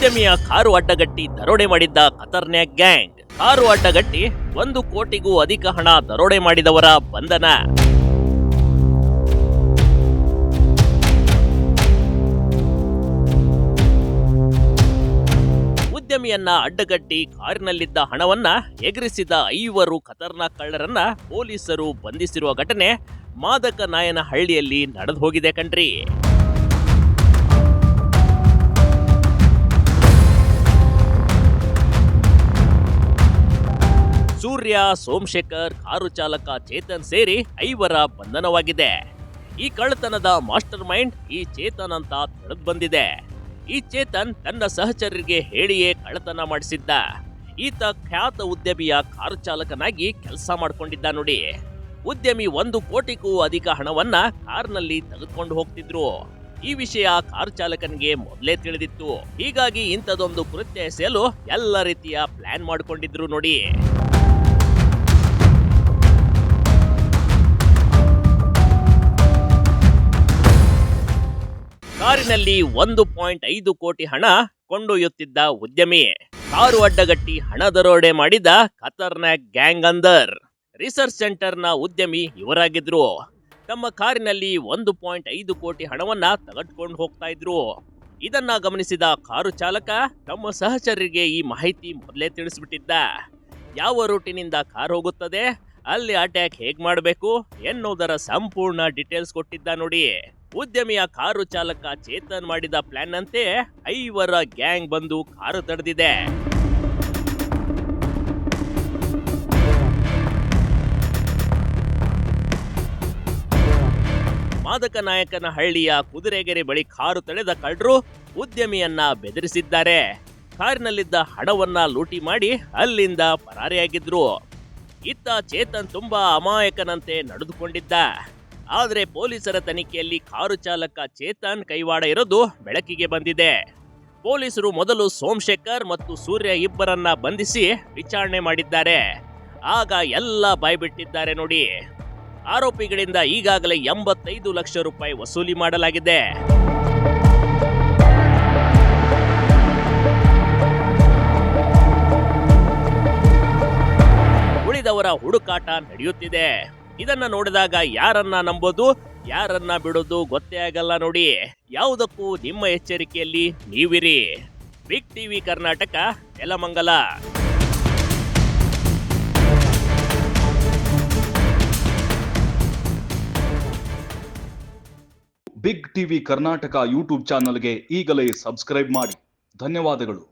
ಉದ್ಯಮಿಯ ಕಾರು ಅಡ್ಡಗಟ್ಟಿ ದರೋಡೆ ಮಾಡಿದ್ದ ಖತರ್ನಾಕ್ ಗ್ಯಾಂಗ್. ಕಾರು ಅಡ್ಡಗಟ್ಟಿ 1 ಕೋಟಿಗೂ ಅಧಿಕ ಹಣ ದರೋಡೆ ಮಾಡಿದವರ ಬಂಧನ. ಉದ್ಯಮಿಯನ್ನ ಅಡ್ಡಗಟ್ಟಿ ಕಾರಿನಲ್ಲಿದ್ದ ಹಣವನ್ನ ಎಗರಿಸಿದ 5 ಖತರ್ನಾಕ್ ಕಳ್ಳರನ್ನ ಪೊಲೀಸರು ಬಂಧಿಸಿರುವ ಘಟನೆ ಮಾದಕನಾಯನಹಳ್ಳಿಯಲ್ಲಿ ನಡೆದು ಹೋಗಿದೆ ಕಣ್ರಿ. ಸೂರ್ಯ, ಸೋಮಶೇಖರ್, ಕಾರು ಚಾಲಕ ಚೇತನ್ ಸೇರಿ 5 ಬಂಧನವಾಗಿದೆ. ಈ ಕಳ್ಳತನದ ಮಾಸ್ಟರ್ ಮೈಂಡ್ ಈ ಚೇತನ್ ಅಂತ ತಿಳಿದು ಬಂದಿದೆ. ಈ ಚೇತನ್ ತನ್ನ ಸಹಚರರಿಗೆ ಹೇಳಿಯೇ ಕಳ್ಳತನ ಮಾಡಿಸಿದ್ದ. ಈತ ಖ್ಯಾತ ಉದ್ಯಮಿಯ ಕಾರು ಚಾಲಕನಾಗಿ ಕೆಲಸ ಮಾಡ್ಕೊಂಡಿದ್ದ ನೋಡಿ. ಉದ್ಯಮಿ 1 ಕೋಟಿಗೂ ಅಧಿಕ ಹಣವನ್ನ ಕಾರ್ನಲ್ಲಿ ತೆಗೆದುಕೊಂಡು ಹೋಗ್ತಿದ್ರು. ಈ ವಿಷಯ ಕಾರು ಚಾಲಕನಿಗೆ ಮೊದಲೇ ತಿಳಿದಿತ್ತು. ಹೀಗಾಗಿ ಇಂಥದೊಂದು ಕೃತ್ಯ ಎಸೆಯಲು ಎಲ್ಲ ರೀತಿಯ ಪ್ಲಾನ್ ಮಾಡಿಕೊಂಡಿದ್ರು ನೋಡಿ. ಕಾರಿನಲ್ಲಿ 1.5 ಕೋಟಿ ಹಣ ಕೊಂಡೊಯ್ಯುತ್ತಿದ್ದ ಉದ್ಯಮಿ. ಕಾರು ಅಡ್ಡಗಟ್ಟಿ ಹಣ ದರೋಡೆ ಮಾಡಿದ ಖತರ್ನಾಕ್ ಗ್ಯಾಂಗ್ ಅಂದರ್. ರಿಸರ್ಚ್ ಸೆಂಟರ್ನ ಉದ್ಯಮಿ ಇವರಾಗಿದ್ರು. ತಮ್ಮ ಕಾರಿನಲ್ಲಿ 1.5 ಕೋಟಿ ಹಣವನ್ನ ತೆಗೆದುಕೊಂಡು ಹೋಗ್ತಾ ಇದ್ರು. ಇದನ್ನ ಗಮನಿಸಿದ ಕಾರು ಚಾಲಕ ತಮ್ಮ ಸಹಚರರಿಗೆ ಈ ಮಾಹಿತಿ ಮೊದಲೇ ತಿಳಿಸ್ಬಿಟ್ಟಿದ್ದ. ಯಾವ ರೂಟಿನಿಂದ ಕಾರ್ ಹೋಗುತ್ತದೆ, ಅಲ್ಲಿ ಅಟ್ಯಾಕ್ ಹೇಗ್ ಮಾಡಬೇಕು ಎನ್ನುವುದರ ಸಂಪೂರ್ಣ ಡೀಟೇಲ್ಸ್ ಕೊಟ್ಟಿದ್ದ ನೋಡಿ. ಉದ್ಯಮಿಯ ಕಾರು ಚಾಲಕ ಚೇತನ್ ಮಾಡಿದ ಪ್ಲಾನ್ ಅಂತೆ 5 ಗ್ಯಾಂಗ್ ಬಂದು ಕಾರು ತಡೆದಿದೆ. ಮಾದಕನಾಯಕನಹಳ್ಳಿಯ ಕುದುರೆಗೆರೆ ಬಳಿ ಕಾರು ತಡೆದ ಕಳ್ಳರು ಉದ್ಯಮಿಯನ್ನ ಬೆದರಿಸಿದ್ದಾರೆ. ಕಾರಿನಲ್ಲಿದ್ದ ಹಣವನ್ನ ಲೂಟಿ ಮಾಡಿ ಅಲ್ಲಿಂದ ಪರಾರಿಯಾಗಿದ್ರು. ಇತ್ತ ಚೇತನ್ ತುಂಬಾ ಅಮಾಯಕನಂತೆ ನಡೆದುಕೊಂಡಿದ್ದ. ಆದರೆ ಪೊಲೀಸರ ತನಿಖೆಯಲ್ಲಿ ಕಾರು ಚಾಲಕ ಚೇತನ್ ಕೈವಾಡ ಇರೋದು ಬೆಳಕಿಗೆ ಬಂದಿದೆ. ಪೊಲೀಸರು ಮೊದಲು ಸೋಮಶೇಖರ್ ಮತ್ತು ಸೂರ್ಯ ಇಬ್ಬರನ್ನ ಬಂಧಿಸಿ ವಿಚಾರಣೆ ಮಾಡಿದ್ದಾರೆ. ಆಗ ಎಲ್ಲ ಬಾಯ್ಬಿಟ್ಟಿದ್ದಾರೆ ನೋಡಿ. ಆರೋಪಿಗಳಿಂದ ಈಗಾಗಲೇ 85 ಲಕ್ಷ ರೂಪಾಯಿ ವಸೂಲಿ ಮಾಡಲಾಗಿದೆ. ಉಳಿದವರ ಹುಡುಕಾಟ ನಡೆಯುತ್ತಿದೆ. ಇದನ್ನ ನೋಡಿದಾಗ ಯಾರನ್ನ ನಂಬೋದು, ಯಾರನ್ನ ಬಿಡೋದು ಗೊತ್ತೇ ಆಗಲ್ಲ ನೋಡಿ. ಯಾವುದಕ್ಕೂ ನಿಮ್ಮ ಎಚ್ಚರಿಕೆಯಲ್ಲಿ ನೀವಿರಿ. Big TV Karnataka, Nelamangala. Big TV Karnataka YouTube ಚಾನಲ್ಗೆ ಈಗಲೇ ಸಬ್ಸ್ಕ್ರೈಬ್ ಮಾಡಿ. ಧನ್ಯವಾದಗಳು.